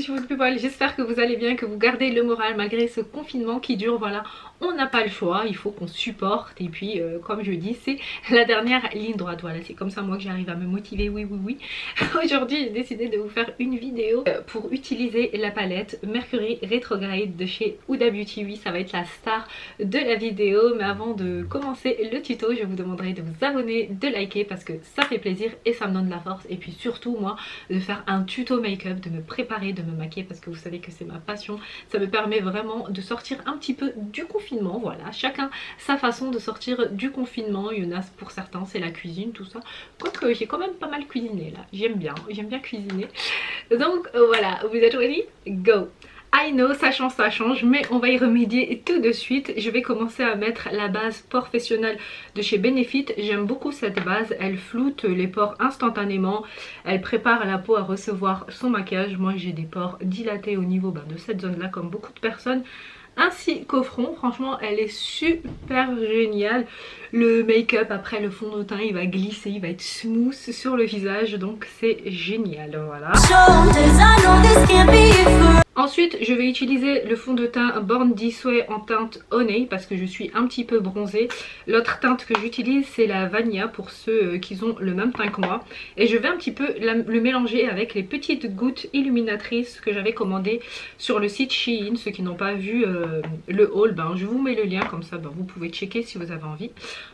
je vous people, j'espère que vous allez bien, que vous gardez le moral malgré ce confinement qui dure. Voilà, on n'a pas le choix, il faut qu'on supporte. Et puis comme je dis, c'est la dernière ligne droite. Voilà, c'est comme ça moi que j'arrive à me motiver, oui oui oui. Aujourd'hui j'ai décidé de vous faire une vidéo pour utiliser la palette Mercury Retrograde de chez Huda Beauty. Oui, ça va être la star de la vidéo, mais avant de commencer le tuto, je vous demanderai de vous abonner, de liker parce que ça fait plaisir et ça me donne de la force. Et puis surtout moi de faire un tuto make-up, de me préparer, de me maquiller parce que vous savez que c'est ma passion. Ça me permet vraiment de sortir un petit peu du confinement. Voilà, chacun sa façon de sortir du confinement. Il y en a pour certains c'est la cuisine, tout ça. Quoique j'ai quand même pas mal cuisiné là, j'aime bien cuisiner. Donc voilà, vous êtes ready? Go! I know, ça change, mais on va y remédier tout de suite. Je vais commencer à mettre la base professionnelle de chez Benefit. J'aime beaucoup cette base, elle floute les pores instantanément. Elle prépare la peau à recevoir son maquillage. Moi j'ai des pores dilatés au niveau de cette zone là comme beaucoup de personnes. Ainsi qu'au front, franchement elle est super géniale. Le make-up après le fond de teint il va glisser, il va être smooth sur le visage, donc c'est génial, voilà. Ensuite je vais utiliser le fond de teint Born This Way en teinte Honey parce que je suis un petit peu bronzée. L'autre teinte que j'utilise c'est la Vanilla pour ceux qui ont le même teint que moi. Et je vais un petit peu le mélanger avec les petites gouttes illuminatrices que j'avais commandées sur le site Shein. Ceux qui n'ont pas vu le haul, je vous mets le lien comme ça vous pouvez checker si vous avez envie.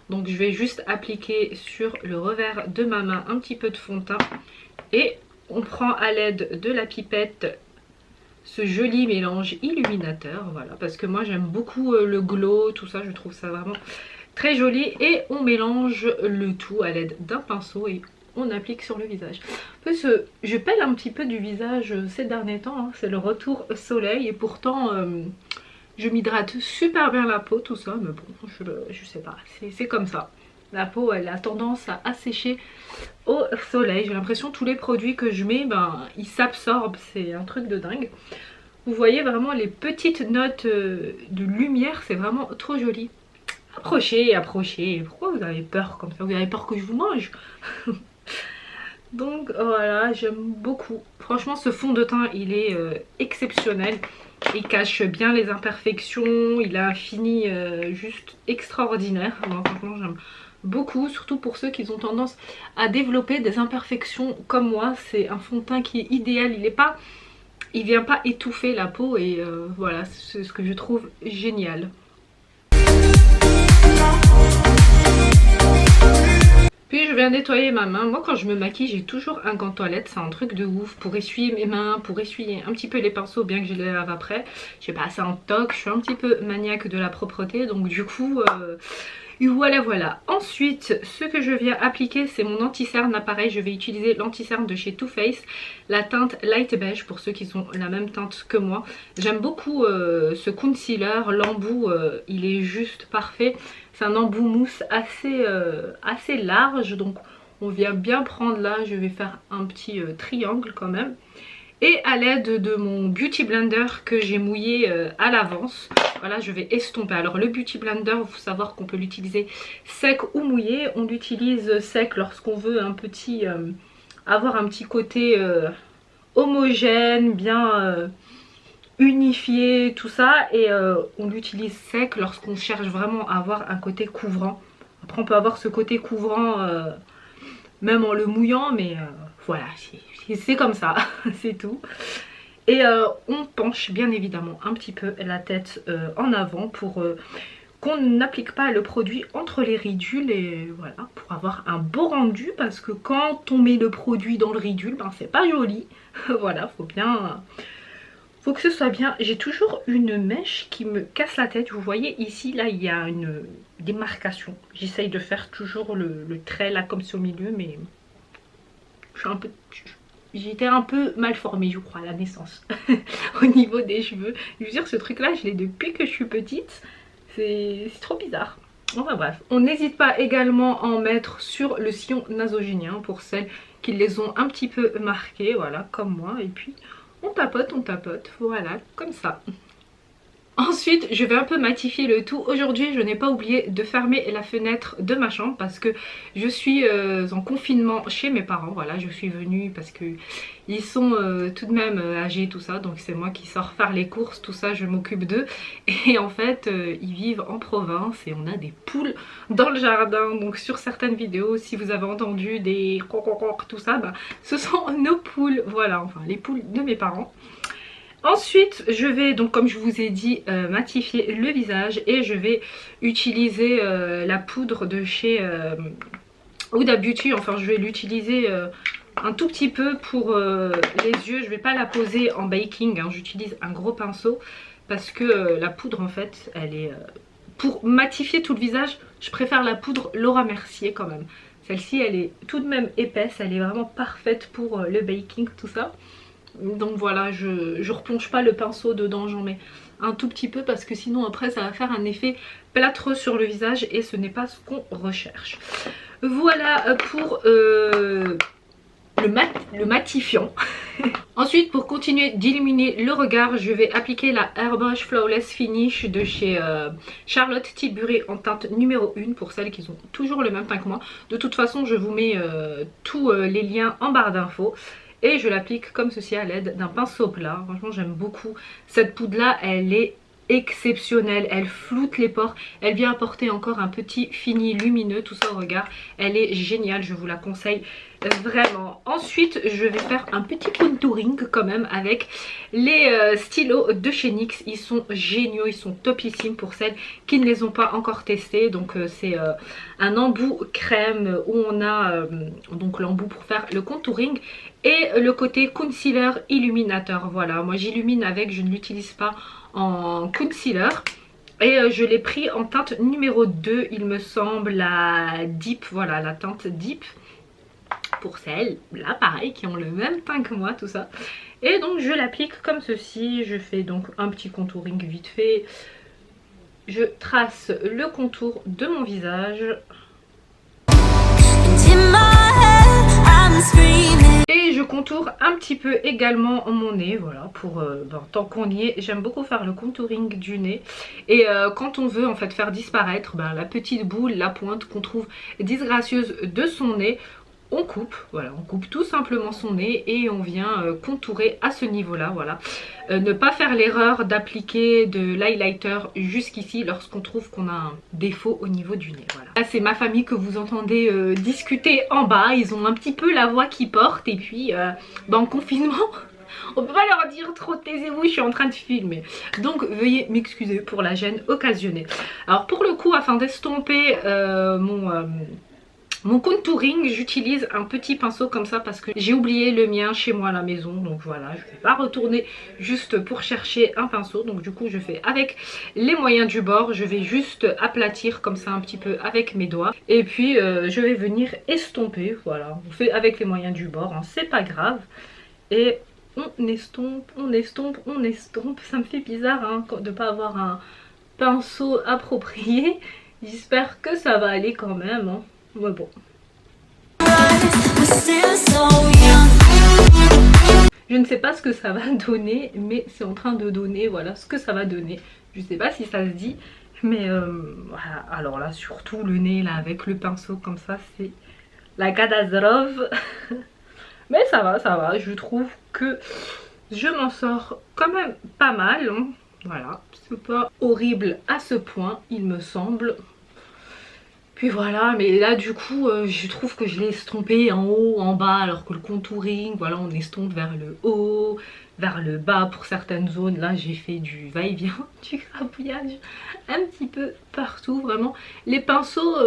Donc je vais juste appliquer sur le revers de ma main un petit peu de fond de teint. Et on prend à l'aide de la pipette ce joli mélange illuminateur, voilà, parce que moi j'aime beaucoup le glow, tout ça, je trouve ça vraiment très joli. Et on mélange le tout à l'aide d'un pinceau et on applique sur le visage. Parce que je pèle un petit peu du visage ces derniers temps, hein. C'est le retour soleil et pourtant je m'hydrate super bien la peau, tout ça, mais bon, je sais pas, c'est comme ça. La peau elle a tendance à assécher au soleil. J'ai l'impression que tous les produits que je mets, ils s'absorbent, c'est un truc de dingue. Vous voyez vraiment les petites notes de lumière, c'est vraiment trop joli. Approchez, approchez, pourquoi vous avez peur comme ça? Vous avez peur que je vous mange? Donc voilà, j'aime beaucoup. Franchement ce fond de teint il est exceptionnel. Il cache bien les imperfections, il a un fini juste extraordinaire. Moi franchement j'aime beaucoup, surtout pour ceux qui ont tendance à développer des imperfections comme moi. C'est un fond de teint qui est idéal, il vient pas étouffer la peau et voilà, c'est ce que je trouve génial. Puis je viens nettoyer ma main. Moi quand je me maquille j'ai toujours un gant toilette, c'est un truc de ouf pour essuyer mes mains, pour essuyer un petit peu les pinceaux bien que je les lave après. Je sais pas, c'est un toc, je suis un petit peu maniaque de la propreté donc du coup voilà. Ensuite ce que je viens appliquer c'est mon anti-cerne. Pareil je vais utiliser l'anti-cerne de chez Too Faced, la teinte light beige pour ceux qui ont la même teinte que moi. J'aime beaucoup ce concealer, l'embout il est juste parfait. C'est un embout mousse assez large, donc on vient bien prendre là, je vais faire un petit triangle quand même. Et à l'aide de mon Beauty Blender que j'ai mouillé à l'avance, voilà je vais estomper. Alors le Beauty Blender, il faut savoir qu'on peut l'utiliser sec ou mouillé. On l'utilise sec lorsqu'on veut avoir un petit côté homogène, bien unifié, tout ça. Et on l'utilise sec lorsqu'on cherche vraiment à avoir un côté couvrant. Après on peut avoir ce côté couvrant même en le mouillant, mais voilà, c'est comme ça, c'est tout. Et on penche bien évidemment un petit peu la tête en avant pour qu'on n'applique pas le produit entre les ridules. Et voilà, pour avoir un beau rendu, parce que quand on met le produit dans le ridule, c'est pas joli. Voilà, faut que ce soit bien. J'ai toujours une mèche qui me casse la tête. Vous voyez ici, là il y a une démarcation. J'essaye de faire toujours le trait là comme c'est au milieu, mais j'étais un peu mal formée je crois à la naissance au niveau des cheveux. Je veux dire ce truc là je l'ai depuis que je suis petite. C'est trop bizarre. Enfin bref, on n'hésite pas également à en mettre sur le sillon nasogénien pour celles qui les ont un petit peu marquées, voilà, comme moi. Et puis on tapote, voilà, comme ça. Ensuite, je vais un peu matifier le tout. Aujourd'hui, je n'ai pas oublié de fermer la fenêtre de ma chambre parce que je suis en confinement chez mes parents. Voilà, je suis venue parce que ils sont tout de même âgés, tout ça. Donc c'est moi qui sors faire les courses, tout ça, je m'occupe d'eux. Et en fait, ils vivent en province et on a des poules dans le jardin. Donc sur certaines vidéos, si vous avez entendu des tout ça, bah, ce sont nos poules. Voilà, enfin les poules de mes parents. Ensuite, je vais donc, comme je vous ai dit, matifier le visage et je vais utiliser la poudre de chez Huda Beauty. Enfin, je vais l'utiliser un tout petit peu pour les yeux. Je vais pas la poser en baking, hein. J'utilise un gros pinceau parce que la poudre, en fait, elle est... pour matifier tout le visage, je préfère la poudre Laura Mercier quand même. Celle-ci, elle est tout de même épaisse, elle est vraiment parfaite pour le baking, tout ça. Donc voilà, je replonge pas le pinceau dedans, j'en mets un tout petit peu parce que sinon après ça va faire un effet plâtreux sur le visage et ce n'est pas ce qu'on recherche. Voilà pour le matifiant. Ensuite, pour continuer d'illuminer le regard, je vais appliquer la Airbrush Flawless Finish de chez Charlotte Tilbury en teinte numéro 1 pour celles qui ont toujours le même teint que moi. De toute façon, je vous mets tous les liens en barre d'infos. Et je l'applique comme ceci à l'aide d'un pinceau plat. Franchement, j'aime beaucoup cette poudre là, elle est exceptionnelle, elle floute les pores, elle vient apporter encore un petit fini lumineux, tout ça au regard, elle est géniale, je vous la conseille vraiment. Ensuite, je vais faire un petit contouring quand même avec les stylos de chez NYX. Ils sont géniaux, ils sont topissimes pour celles qui ne les ont pas encore testés. Donc c'est un embout crème où on a donc l'embout pour faire le contouring et le côté concealer illuminateur. Voilà, moi j'illumine avec, je ne l'utilise pas en concealer. Et je l'ai pris en teinte numéro 2, il me semble, la Deep, voilà, la teinte Deep. Pour celles, là pareil, qui ont le même teint que moi, tout ça. Et donc je l'applique comme ceci, je fais donc un petit contouring vite fait. Je trace le contour de mon visage. Et je contourne un petit peu également mon nez, voilà, pour tant qu'on y est, j'aime beaucoup faire le contouring du nez. Et quand on veut en fait faire disparaître la petite boule, la pointe qu'on trouve disgracieuse de son nez, on coupe, voilà, on coupe tout simplement son nez et on vient contourer à ce niveau-là, voilà. Ne pas faire l'erreur d'appliquer de l'highlighter jusqu'ici lorsqu'on trouve qu'on a un défaut au niveau du nez, voilà. Là, c'est ma famille que vous entendez discuter en bas, ils ont un petit peu la voix qui porte et puis en confinement... On peut pas leur dire trop taisez-vous, je suis en train de filmer. Donc veuillez m'excuser pour la gêne occasionnée. Alors pour le coup, afin d'estomper mon contouring, j'utilise un petit pinceau comme ça parce que j'ai oublié le mien chez moi à la maison. Donc voilà, je ne vais pas retourner juste pour chercher un pinceau. Donc du coup je fais avec les moyens du bord. Je vais juste aplatir comme ça un petit peu avec mes doigts. Et puis je vais venir estomper. Voilà, on fait avec les moyens du bord, hein, c'est pas grave. Et on estompe, on estompe, on estompe. Ça me fait bizarre hein, de ne pas avoir un pinceau approprié. J'espère que ça va aller quand même. Hein. Ouais, bon. Je ne sais pas ce que ça va donner, mais c'est en train de donner, voilà ce que ça va donner. Je ne sais pas si ça se dit, mais voilà. Alors là, surtout le nez, là, avec le pinceau comme ça, c'est la catastrophe. Mais ça va, je trouve que je m'en sors quand même pas mal. Hein. Voilà, c'est pas horrible à ce point, il me semble. Puis voilà, mais là du coup je trouve que je l'ai estompé en haut, en bas, alors que le contouring, voilà, on estompe vers le haut, vers le bas pour certaines zones. Là j'ai fait du va-et-vient, du grabouillage un petit peu partout, vraiment. Les pinceaux,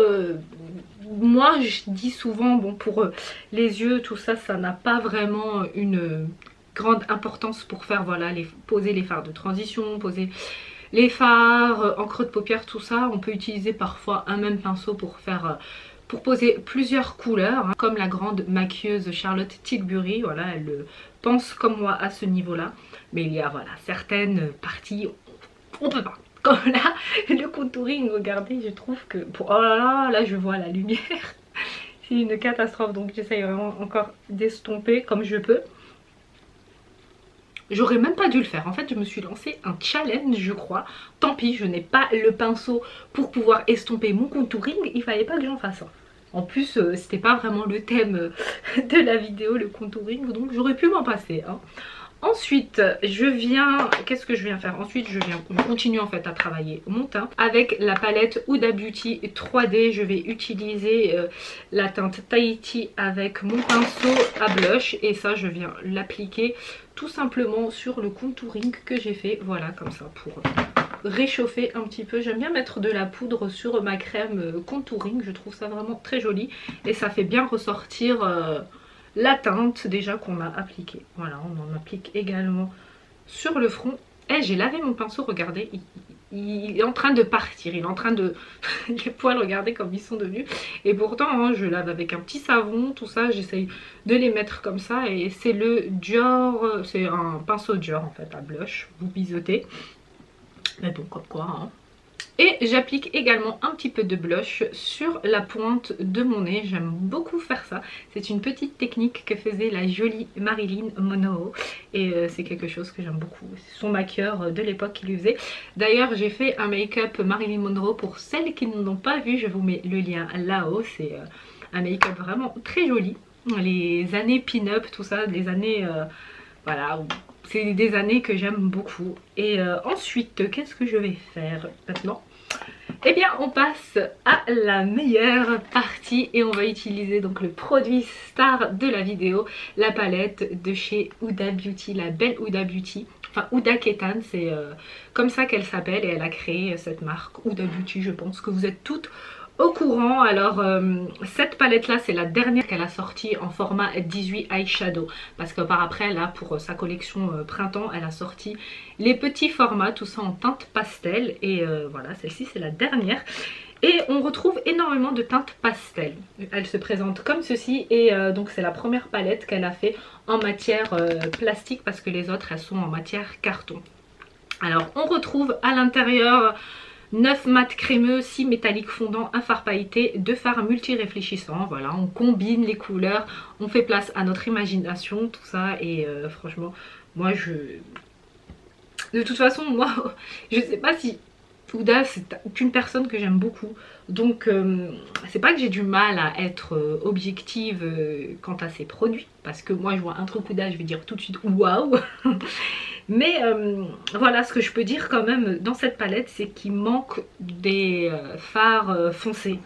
moi je dis souvent, bon pour les yeux, tout ça, ça n'a pas vraiment une grande importance pour faire, voilà, poser les fards de transition, poser... les fards, en creux de paupières, tout ça, on peut utiliser parfois un même pinceau pour faire, pour poser plusieurs couleurs, hein, comme la grande maquilleuse Charlotte Tilbury, voilà, elle pense comme moi à ce niveau-là. Mais il y a voilà certaines parties, on peut pas. Comme là, le contouring, regardez, je trouve que, oh là, je vois la lumière. C'est une catastrophe, donc j'essaye vraiment encore d'estomper comme je peux. J'aurais même pas dû le faire. En fait, je me suis lancé un challenge, je crois. Tant pis, je n'ai pas le pinceau pour pouvoir estomper mon contouring. Il fallait pas que j'en fasse un. En plus, c'était pas vraiment le thème de la vidéo, le contouring. Donc j'aurais pu m'en passer. Hein. Ensuite, je viens... Qu'est-ce que je viens faire? Ensuite, je viens continuer en fait à travailler mon teint. Avec la palette Huda Beauty 3D, je vais utiliser la teinte Tahiti avec mon pinceau à blush. Et ça, je viens l'appliquer tout simplement sur le contouring que j'ai fait. Voilà, comme ça, pour réchauffer un petit peu. J'aime bien mettre de la poudre sur ma crème contouring. Je trouve ça vraiment très joli. Et ça fait bien ressortir... la teinte déjà qu'on a appliquée. Voilà, on en applique également sur le front. Et j'ai lavé mon pinceau, regardez, il est en train de partir, il est en train de... les poils, regardez comme ils sont devenus. Et pourtant, hein, je lave avec un petit savon, tout ça, j'essaye de les mettre comme ça. Et c'est le Dior, c'est un pinceau Dior en fait, à blush, vous bisotez. Mais bon, comme quoi, hein. Et j'applique également un petit peu de blush sur la pointe de mon nez. J'aime beaucoup faire ça. C'est une petite technique que faisait la jolie Marilyn Monroe. Et c'est quelque chose que j'aime beaucoup. C'est son maquilleur de l'époque qui lui faisait. D'ailleurs, j'ai fait un make-up Marilyn Monroe. Pour celles qui ne l'ont pas vu, je vous mets le lien là-haut. C'est un make-up vraiment très joli. Les années pin-up, tout ça, les années... voilà, c'est des années que j'aime beaucoup. Et ensuite, qu'est-ce que je vais faire maintenant? Eh bien, on passe à la meilleure partie et on va utiliser donc le produit star de la vidéo, la palette de chez Huda Beauty, la belle Huda Beauty. Enfin, Huda Ketan, c'est comme ça qu'elle s'appelle et elle a créé cette marque Huda Beauty. Je pense que vous êtes toutes au courant. Alors cette palette là, c'est la dernière qu'elle a sortie en format 18 eyeshadow, parce que par après là, pour sa collection printemps, elle a sorti les petits formats, tout ça en teinte pastel. Et voilà, celle-ci c'est la dernière. Et on retrouve énormément de teintes pastel. Elle se présente comme ceci. Et donc c'est la première palette qu'elle a fait en matière plastique, parce que les autres elles sont en matière carton. Alors on retrouve à l'intérieur 9 mat crémeux, 6 métalliques fondants, un fard pailleté, 2 fards multi-réfléchissants. Voilà, on combine les couleurs, on fait place à notre imagination, tout ça. Et franchement, moi je... De toute façon, moi, je sais pas si... Huda, c'est une personne que j'aime beaucoup. Donc, c'est pas que j'ai du mal à être objective quant à ses produits. Parce que moi, je vois un truc Huda, je vais dire tout de suite waouh. Mais voilà, ce que je peux dire quand même dans cette palette, c'est qu'il manque des fards foncés.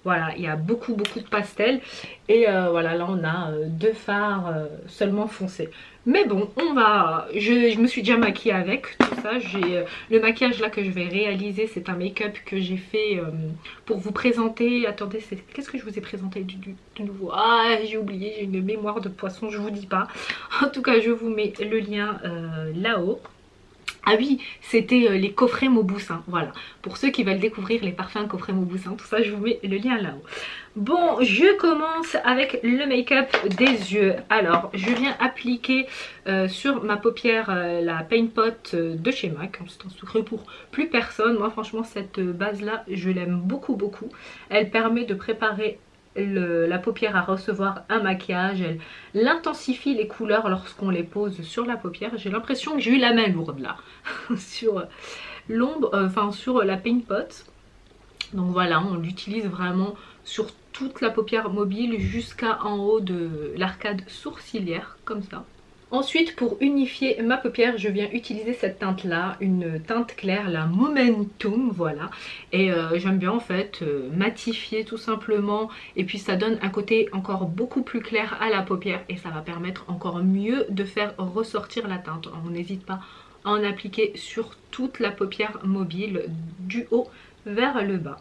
Voilà, il y a beaucoup de pastels. Et voilà, là on a 2 fards seulement foncés. Mais bon, on va... Je me suis déjà maquillée avec tout ça. J'ai le maquillage là que je vais réaliser. C'est un make-up que j'ai fait pour vous présenter. Attendez, qu'est-ce que je vous ai présenté du nouveau? Ah, j'ai oublié, j'ai une mémoire de poisson, je vous dis pas. En tout cas, je vous mets le lien là-haut. Ah oui, c'était les coffrets Mauboussin, voilà. Pour ceux qui veulent découvrir les parfums coffrets Mauboussin, tout ça, je vous mets le lien là-haut. Bon, je commence avec le make-up des yeux. Alors, je viens appliquer sur ma paupière la Paint Pot de chez MAC. C'est un secret pour plus personne. Moi, franchement, cette base-là, je l'aime beaucoup. Elle permet de préparer la paupière à recevoir un maquillage. Elle intensifie les couleurs lorsqu'on les pose sur la paupière. J'ai l'impression que j'ai eu la main lourde là sur l'ombre, enfin sur la Paint Pot. Donc voilà, on l'utilise vraiment sur toute la paupière mobile jusqu'à en haut de l'arcade sourcilière, comme ça. Ensuite, pour unifier ma paupière, je viens utiliser cette teinte là, une teinte claire, la Momentum, voilà. Et j'aime bien en fait matifier tout simplement, et puis ça donne un côté encore beaucoup plus clair à la paupière et ça va permettre encore mieux de faire ressortir la teinte. On n'hésite pas à en appliquer sur toute la paupière mobile, du haut vers le bas.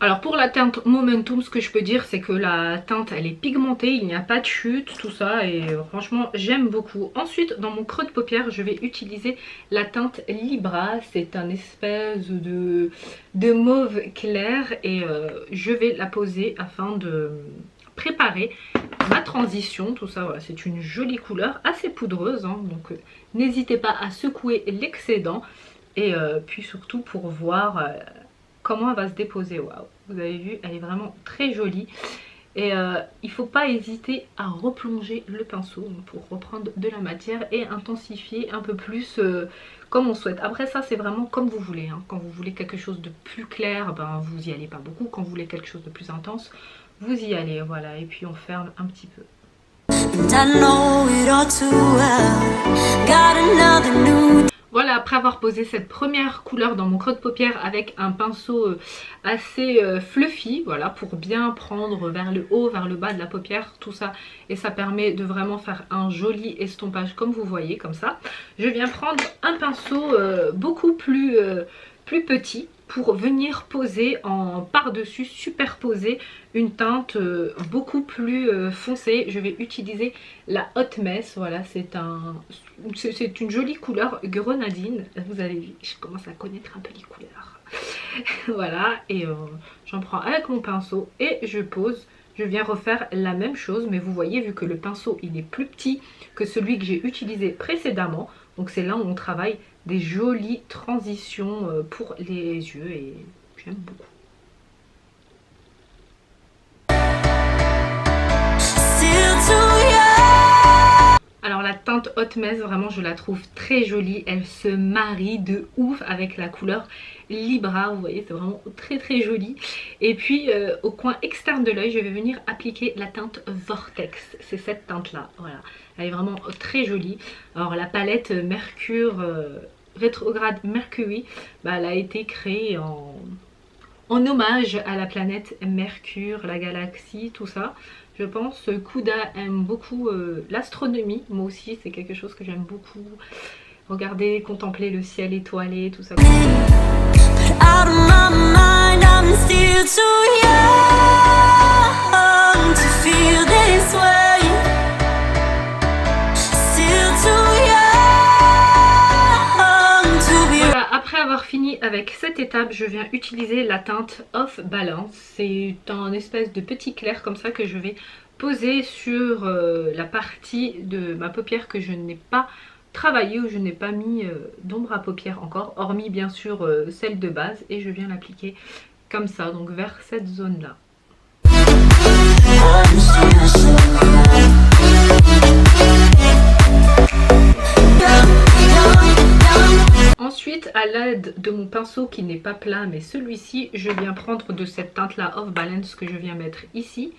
Alors pour la teinte Momentum, ce que je peux dire, c'est que la teinte elle est pigmentée, il n'y a pas de chute, tout ça, et franchement j'aime beaucoup. Ensuite, dans mon creux de paupière, je vais utiliser la teinte Libra. C'est un espèce de mauve clair et je vais la poser afin de préparer ma transition. Tout ça, voilà, c'est une jolie couleur, assez poudreuse, hein, donc n'hésitez pas à secouer l'excédent. Et puis surtout pour voir... comment elle va se déposer. Waouh, vous avez vu, elle est vraiment très jolie. Et il ne faut pas hésiter à replonger le pinceau pour reprendre de la matière et intensifier un peu plus comme on souhaite. Après ça c'est vraiment comme vous voulez, hein. Quand vous voulez quelque chose de plus clair, ben, vous y allez pas beaucoup. Quand vous voulez quelque chose de plus intense, vous y allez, voilà. Et puis on ferme un petit peu. Voilà, après avoir posé cette première couleur dans mon creux de paupière avec un pinceau assez fluffy, voilà, pour bien prendre vers le haut, vers le bas de la paupière, tout ça. Et ça permet de vraiment faire un joli estompage comme vous voyez, comme ça. Je viens prendre un pinceau beaucoup plus petit pour venir poser en par-dessus, superposer une teinte beaucoup plus foncée. Je vais utiliser la Hot Mess, voilà, c'est une jolie couleur grenadine. Vous avez vu, je commence à connaître un peu les couleurs. Voilà, et j'en prends avec mon pinceau et je pose. Je viens refaire la même chose, mais vous voyez, vu que le pinceau il est plus petit que celui que j'ai utilisé précédemment, donc c'est là où on travaille des jolies transitions pour les yeux et j'aime beaucoup. Alors la teinte Hot Mess, vraiment je la trouve très jolie, elle se marie de ouf avec la couleur Libra, vous voyez c'est vraiment très très joli. Et puis au coin externe de l'œil je vais venir appliquer la teinte Vortex, c'est cette teinte là, voilà. Elle est vraiment très jolie. Alors la palette Mercure, rétrograde Mercury, bah, elle a été créée en hommage à la planète Mercure, la galaxie, tout ça. Je pense Kuda aime beaucoup l'astronomie, moi aussi c'est quelque chose que j'aime beaucoup. Regarder, contempler le ciel étoilé, tout ça. Après avoir fini avec cette étape, je viens utiliser la teinte Off Balance. C'est un espèce de petit clair comme ça que je vais poser sur la partie de ma paupière que je n'ai pas travaillée ou je n'ai pas mis d'ombre à paupière encore, hormis bien sûr celle de base, et je viens l'appliquer comme ça, donc vers cette zone là. Ensuite, à l'aide de mon pinceau qui n'est pas plat mais celui-ci, je viens prendre de cette teinte là Off Balance que je viens mettre ici,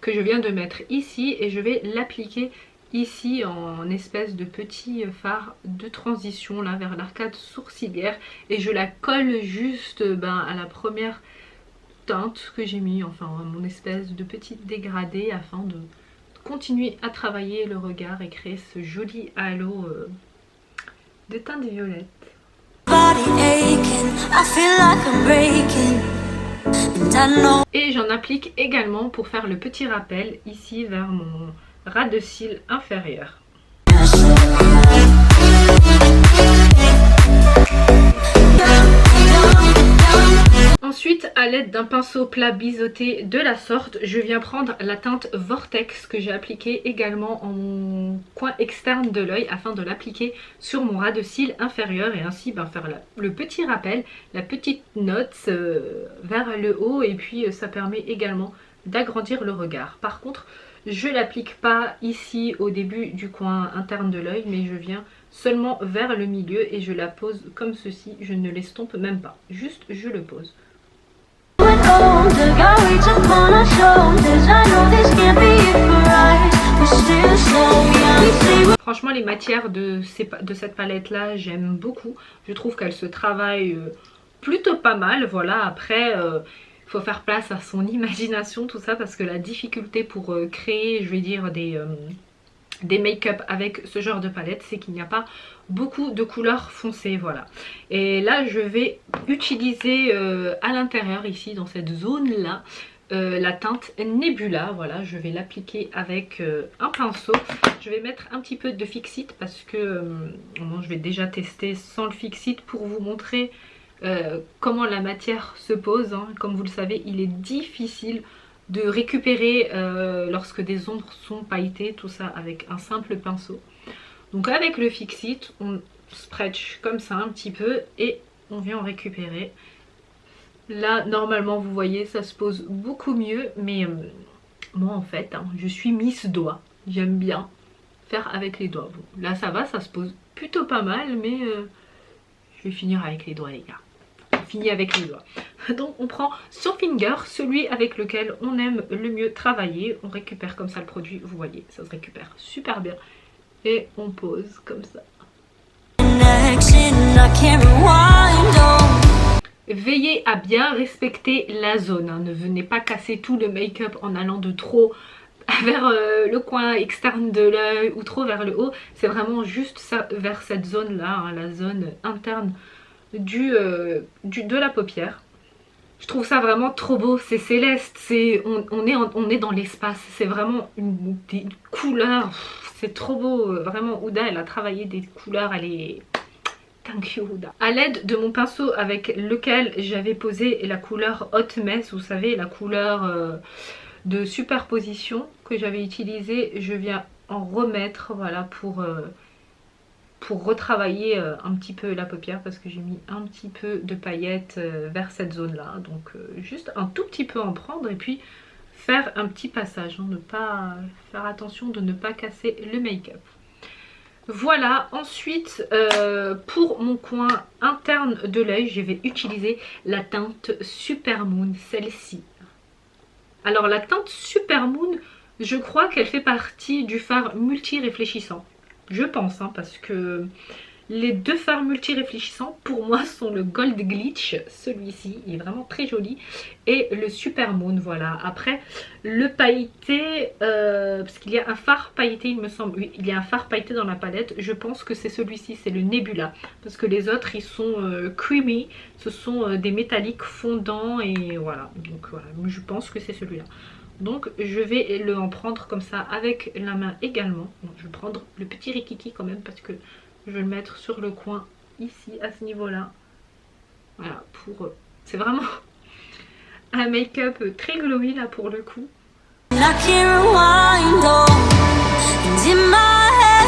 et je vais l'appliquer ici en espèce de petit fard de transition là vers l'arcade sourcilière, et je la colle juste à la première teinte que j'ai mis, enfin mon espèce de petite dégradé, afin de continuer à travailler le regard et créer ce joli halo de teinte violette. Et j'en applique également pour faire le petit rappel ici vers mon ras de cils inférieur. Ensuite, à l'aide d'un pinceau plat biseauté de la sorte, je viens prendre la teinte Vortex que j'ai appliquée également en mon coin externe de l'œil afin de l'appliquer sur mon ras de cils inférieur et ainsi faire le petit rappel, la petite note vers le haut, et puis ça permet également d'agrandir le regard. Par contre, je ne l'applique pas ici au début du coin interne de l'œil, mais je viens seulement vers le milieu et je la pose comme ceci. Je ne l'estompe même pas, juste je le pose. Franchement les matières de cette palette là j'aime beaucoup. Je trouve qu'elle se travaille plutôt pas mal. Voilà, après il faut faire place à son imagination, tout ça, parce que la difficulté pour créer, je vais dire, des make-up avec ce genre de palette, c'est qu'il n'y a pas beaucoup de couleurs foncées, voilà. Et là je vais utiliser à l'intérieur ici dans cette zone là la teinte Nebula, voilà, je vais l'appliquer avec un pinceau. Je vais mettre un petit peu de Fix It parce que bon, je vais déjà tester sans le Fix It pour vous montrer comment la matière se pose, hein. Comme vous le savez, il est difficile de récupérer lorsque des ombres sont pailletées, tout ça avec un simple pinceau. Donc avec le Fix It, on stretch comme ça un petit peu et on vient en récupérer. Là normalement vous voyez ça se pose beaucoup mieux, mais moi en fait hein, je suis Miss Doigt, j'aime bien faire avec les doigts. Bon, là ça va, ça se pose plutôt pas mal, mais je vais finir avec les doigts les gars. On finit avec les doigts. Donc on prend son finger, celui avec lequel on aime le mieux travailler. On récupère comme ça le produit, vous voyez, ça se récupère super bien. Et on pose comme ça. Veillez à bien respecter la zone, hein. Ne venez pas casser tout le make-up en allant de trop vers le coin externe de l'œil ou trop vers le haut. C'est vraiment juste ça, vers cette zone là, hein, la zone interne de la paupière. Je trouve ça vraiment trop beau, c'est céleste, on est dans l'espace, c'est vraiment des couleurs, c'est trop beau, vraiment Huda elle a travaillé des couleurs, elle est... Thank you Huda. A l'aide de mon pinceau avec lequel j'avais posé la couleur Hot Mess, vous savez la couleur de superposition que j'avais utilisée, je viens en remettre voilà pour retravailler un petit peu la paupière parce que j'ai mis un petit peu de paillettes vers cette zone là, donc juste un tout petit peu en prendre et puis faire un petit passage, hein, ne pas faire attention de ne pas casser le make-up. Voilà, ensuite pour mon coin interne de l'œil je vais utiliser la teinte Supermoon, celle-ci. Alors la teinte Supermoon, je crois qu'elle fait partie du fard multi-réfléchissant. Je pense, hein, parce que les deux fards multi-réfléchissants pour moi sont le Gold Glitch, celui-ci, il est vraiment très joli, et le Supermoon, voilà. Après, le pailleté, parce qu'il y a un fard pailleté, il me semble, oui, il y a un fard pailleté dans la palette, je pense que c'est celui-ci, c'est le Nebula, parce que les autres, ils sont creamy, ce sont des métalliques fondants, et voilà, donc voilà, je pense que c'est celui-là. Donc je vais en prendre comme ça avec la main également. Donc, je vais prendre le petit rikiki quand même parce que je vais le mettre sur le coin ici à ce niveau là. Voilà, pour c'est vraiment un make-up très glowy là pour le coup.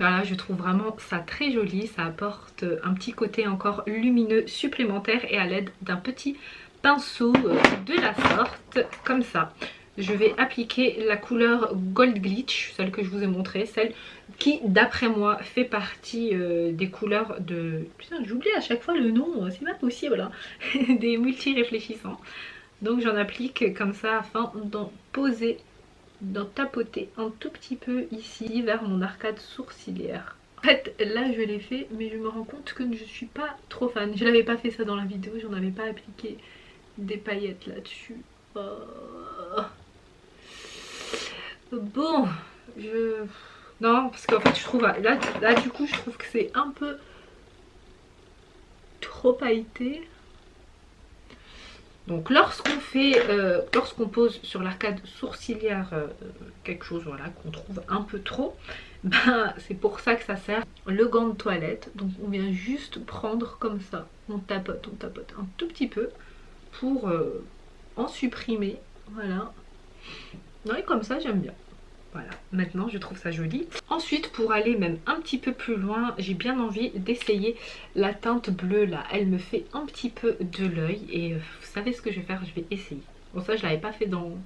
Voilà, je trouve vraiment ça très joli, ça apporte un petit côté encore lumineux supplémentaire et à l'aide d'un petit pinceau de la sorte comme ça. Je vais appliquer la couleur Gold Glitch, celle que je vous ai montrée, celle qui d'après moi fait partie des couleurs de... Putain, j'oublie à chaque fois le nom, c'est pas possible hein. Des multi-réfléchissants. Donc j'en applique comme ça afin d'en poser, d'en tapoter un tout petit peu ici vers mon arcade sourcilière. En fait là je l'ai fait mais je me rends compte que je suis pas trop fan. Je n'avais pas fait ça dans la vidéo, j'en avais pas appliqué des paillettes là-dessus. Bon, non, parce qu'en fait je trouve, là du coup je trouve que c'est un peu trop pailleté. Donc lorsqu'on fait, lorsqu'on pose sur l'arcade sourcilière quelque chose voilà, qu'on trouve un peu trop, ben, c'est pour ça que ça sert le gant de toilette. Donc on vient juste prendre comme ça, on tapote un tout petit peu pour en supprimer, voilà. Non, et comme ça j'aime bien. Voilà, maintenant je trouve ça joli. Ensuite pour aller même un petit peu plus loin, j'ai bien envie d'essayer la teinte bleue là. Elle me fait un petit peu de l'œil et vous savez ce que je vais faire, je vais essayer. Bon ça je l'avais pas fait dans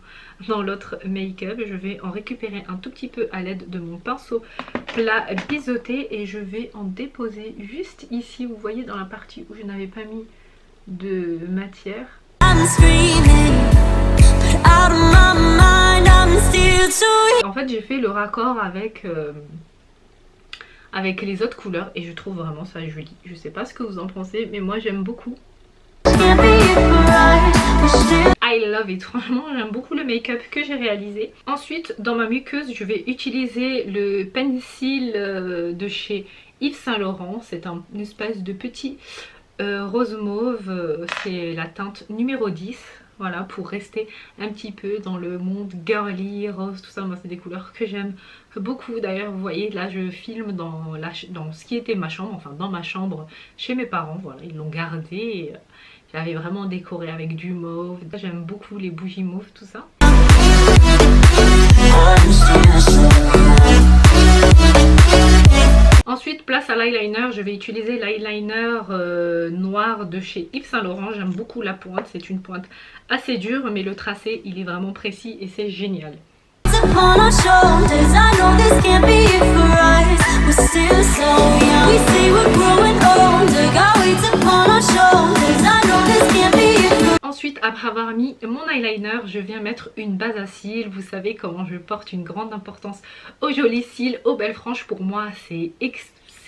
l'autre make-up. Je vais en récupérer un tout petit peu à l'aide de mon pinceau plat biseauté et je vais en déposer juste ici. Vous voyez dans la partie où je n'avais pas mis de matière. En fait j'ai fait le raccord avec les autres couleurs et je trouve vraiment ça joli. Je sais pas ce que vous en pensez mais moi j'aime beaucoup. I love it, franchement j'aime beaucoup le make-up que j'ai réalisé. Ensuite dans ma muqueuse je vais utiliser le pencil de chez Yves Saint Laurent. C'est une espèce de petit rose mauve, c'est la teinte numéro 10. Voilà, pour rester un petit peu dans le monde girly, rose, tout ça. Moi c'est des couleurs que j'aime beaucoup. D'ailleurs vous voyez là je filme dans ce qui était ma chambre, enfin dans ma chambre chez mes parents. Voilà, ils l'ont gardé et j'avais vraiment décoré avec du mauve. J'aime beaucoup les bougies mauves, tout ça. Ensuite place à l'eyeliner, je je vais utiliser l'eyeliner noir de chez Yves Saint Laurent. J'aime beaucoup la pointe, c'est une pointe assez dure mais le tracé il est vraiment précis et c'est génial. Ensuite, après avoir mis mon eyeliner, je viens mettre une base à cils. Vous savez comment je porte une grande importance aux jolis cils, aux belles franges. Pour moi, c'est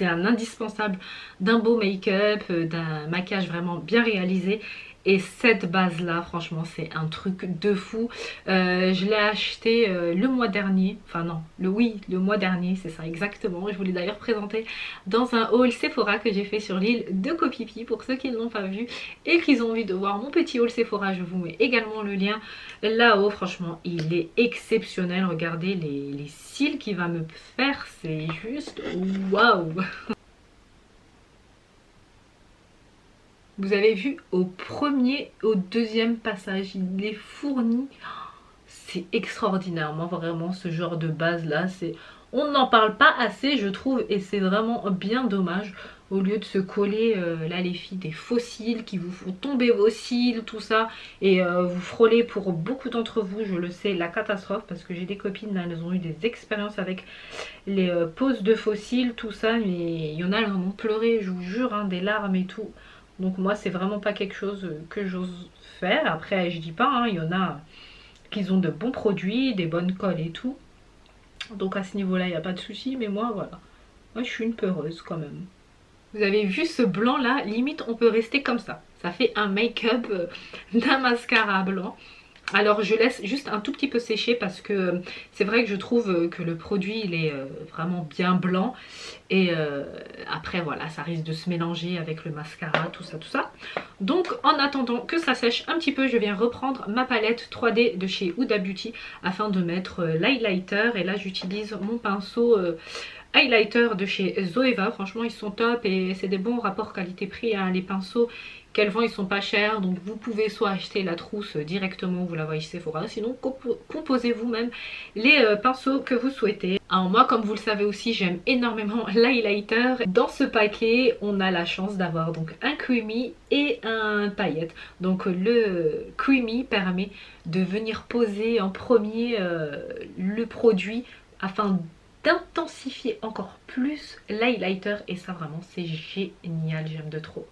un indispensable d'un beau make-up, d'un maquillage vraiment bien réalisé. Et cette base là franchement c'est un truc de fou. Je l'ai acheté le mois dernier, enfin non, le mois dernier, c'est ça exactement. Je vous l'ai d'ailleurs présenté dans un haul Sephora que j'ai fait sur l'île de Koh Phi Phi. Pour ceux qui ne l'ont pas vu et qui ont envie de voir mon petit haul Sephora, je vous mets également le lien là-haut. Franchement il est exceptionnel, regardez les cils qu'il va me faire, c'est juste waouh. Vous avez vu au premier, au deuxième passage, il est fourni. C'est extraordinaire. Moi vraiment ce genre de base là, on n'en parle pas assez je trouve et c'est vraiment bien dommage. Au lieu de se coller là les filles des faux cils qui vous font tomber vos cils, tout ça. Et vous frôlez pour beaucoup d'entre vous, je le sais, la catastrophe. Parce que j'ai des copines là, elles ont eu des expériences avec les poses de faux cils, tout ça. Mais il y en a, elles en ont pleuré, je vous jure, hein, des larmes et tout. Donc moi c'est vraiment pas quelque chose que j'ose faire. Après je dis pas, hein, il y en a qui ont de bons produits, des bonnes colles et tout. Donc à ce niveau là il n'y a pas de souci. Mais moi voilà, moi je suis une peureuse quand même. Vous avez vu ce blanc là, limite on peut rester comme ça. Ça fait un make-up d'un mascara blanc. Alors je laisse juste un tout petit peu sécher parce que c'est vrai que je trouve que le produit il est vraiment bien blanc. Et après voilà, ça risque de se mélanger avec le mascara, tout ça, tout ça. Donc en attendant que ça sèche un petit peu, je viens reprendre ma palette 3D de chez Huda Beauty afin de mettre l'highlighter. Et là j'utilise mon pinceau highlighter de chez Zoeva. Franchement ils sont top et c'est des bons rapports qualité-prix, hein. Les pinceaux qu'elles vendent ils sont pas chers, donc vous pouvez soit acheter la trousse directement, vous la voyez chez Sephora, sinon composez vous-même les pinceaux que vous souhaitez. Alors moi comme vous le savez aussi j'aime énormément l'highlighter. Dans ce paquet on a la chance d'avoir donc un creamy et un paillette. Donc le creamy permet de venir poser en premier le produit afin d'intensifier encore plus l'highlighter et ça vraiment c'est génial, j'aime de trop.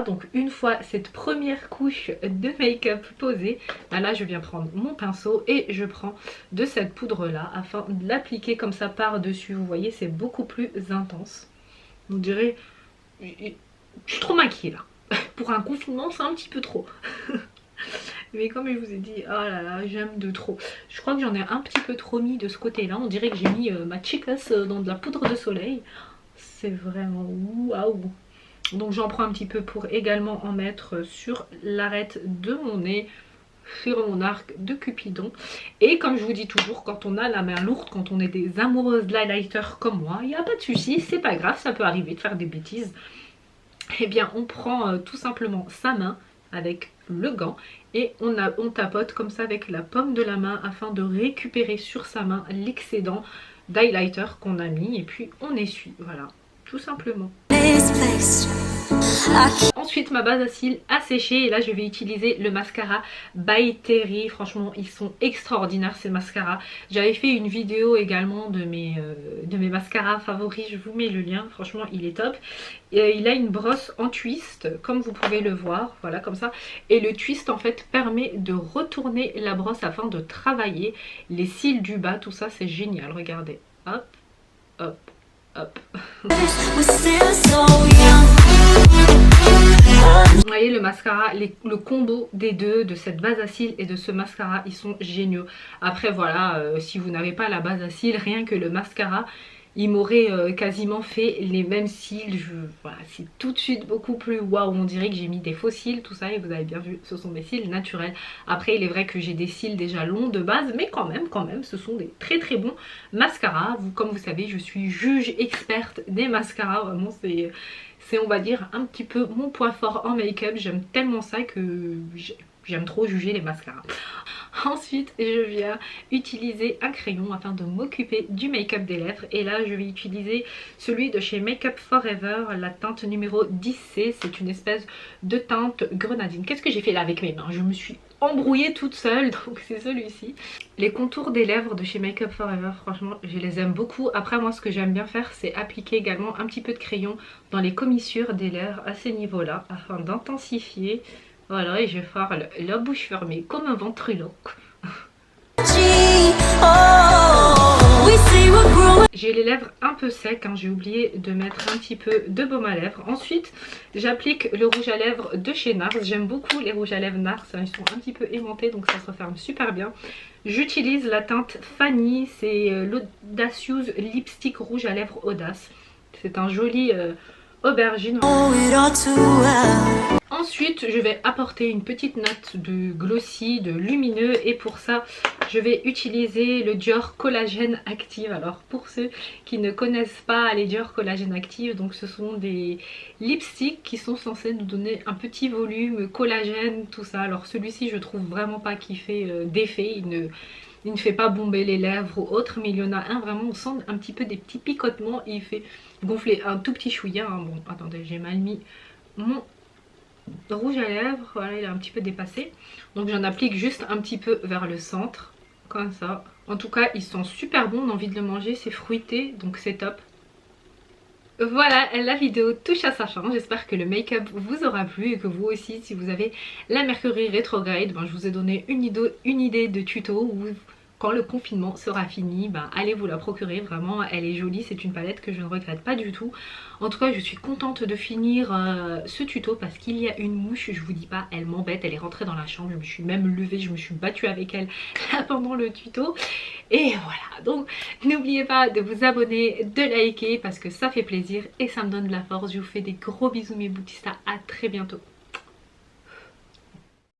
Donc une fois cette première couche de make-up posée, là je viens prendre mon pinceau et je prends de cette poudre là afin de l'appliquer comme ça par dessus. Vous voyez c'est beaucoup plus intense. Vous direz je suis trop maquillée là. Pour un confinement c'est un petit peu trop. Mais comme je vous ai dit, oh là là, j'aime de trop. Je crois que j'en ai un petit peu trop mis de ce côté-là. On dirait que j'ai mis ma chicas dans de la poudre de soleil. C'est vraiment waouh. Donc j'en prends un petit peu pour également en mettre sur l'arête de mon nez, sur mon arc de Cupidon. Et comme je vous dis toujours, quand on a la main lourde, quand on est des amoureuses de l'highlighter comme moi, il n'y a pas de souci, c'est pas grave, ça peut arriver de faire des bêtises. Eh bien on prend tout simplement sa main avec le gant et on tapote comme ça avec la paume de la main afin de récupérer sur sa main l'excédent d'highlighter qu'on a mis et puis on essuie, voilà, tout simplement. Ensuite ma base à cils a séché et là je vais utiliser le mascara by Terry. Franchement ils sont extraordinaires ces mascaras. J'avais fait une vidéo également de mes mascaras favoris, je vous mets le lien, franchement il est top. Et il a une brosse en twist comme vous pouvez le voir, voilà comme ça. Et le twist en fait permet de retourner la brosse afin de travailler les cils du bas, tout ça c'est génial, regardez, hop, hop. Hop. Vous voyez le mascara, le combo des deux, de cette base à cils et de ce mascara, ils sont géniaux. Après voilà, si vous n'avez pas la base à cils, rien que le mascara, il m'aurait quasiment fait les mêmes cils. Voilà, c'est tout de suite beaucoup plus waouh. On dirait que j'ai mis des faux cils, tout ça, et vous avez bien vu, ce sont des cils naturels. Après, il est vrai que j'ai des cils déjà longs de base, mais quand même, ce sont des très très bons mascaras. Comme vous savez, je suis juge experte des mascaras. Vraiment, c'est on va dire un petit peu mon point fort en make-up. J'aime tellement ça que j'aime trop juger les mascaras. Ensuite, je viens utiliser un crayon afin de m'occuper du make-up des lèvres. Et là, je vais utiliser celui de chez Make Up Forever, la teinte numéro 10C. C'est une espèce de teinte grenadine. Qu'est-ce que j'ai fait là avec mes mains? Je me suis embrouillée toute seule, donc c'est celui-ci. Les contours des lèvres de chez Make Up Forever, franchement, je les aime beaucoup. Après, moi, ce que j'aime bien faire, c'est appliquer également un petit peu de crayon dans les commissures des lèvres à ces niveaux-là, afin d'intensifier. Voilà, et je parle la bouche fermée comme un ventriloque. J'ai les lèvres un peu secs, hein, j'ai oublié de mettre un petit peu de baume à lèvres. Ensuite, j'applique le rouge à lèvres de chez NARS. J'aime beaucoup les rouges à lèvres NARS, ils sont un petit peu aimantés donc ça se referme super bien. J'utilise la teinte Fanny, c'est l'Audacious Lipstick Rouge à lèvres Audace. C'est un joli aubergine. Ensuite, je vais apporter une petite note de glossy, de lumineux, et pour ça, je vais utiliser le Dior Collagène Active. Alors pour ceux qui ne connaissent pas les Dior Collagène Active, donc ce sont des lipsticks qui sont censés nous donner un petit volume, collagène, tout ça. Alors celui-ci, je trouve vraiment pas qu'il fait d'effet, il ne fait pas bomber les lèvres ou autre, mais il y en a un vraiment, on sent un petit peu des petits picotements et il fait gonfler un tout petit chouïa. Hein. Bon, attendez, j'ai mal mis mon rouge à lèvres, voilà, il est un petit peu dépassé. Donc j'en applique juste un petit peu vers le centre, comme ça. En tout cas, ils sont super bons, on a envie de le manger, c'est fruité, donc c'est top. Voilà, la vidéo touche à sa fin. J'espère que le make-up vous aura plu et que vous aussi, si vous avez la Mercury rétrograde, ben, je vous ai donné une idée de tuto où quand le confinement sera fini, ben, allez vous la procurer. Vraiment, elle est jolie, c'est une palette que je ne regrette pas du tout. En tout cas, je suis contente de finir ce tuto parce qu'il y a une mouche, je vous dis pas, elle m'embête, elle est rentrée dans la chambre, je me suis même levée, je me suis battue avec elle pendant le tuto. Et voilà, donc n'oubliez pas de vous abonner, de liker parce que ça fait plaisir et ça me donne de la force. Je vous fais des gros bisous mes boutistas, à très bientôt.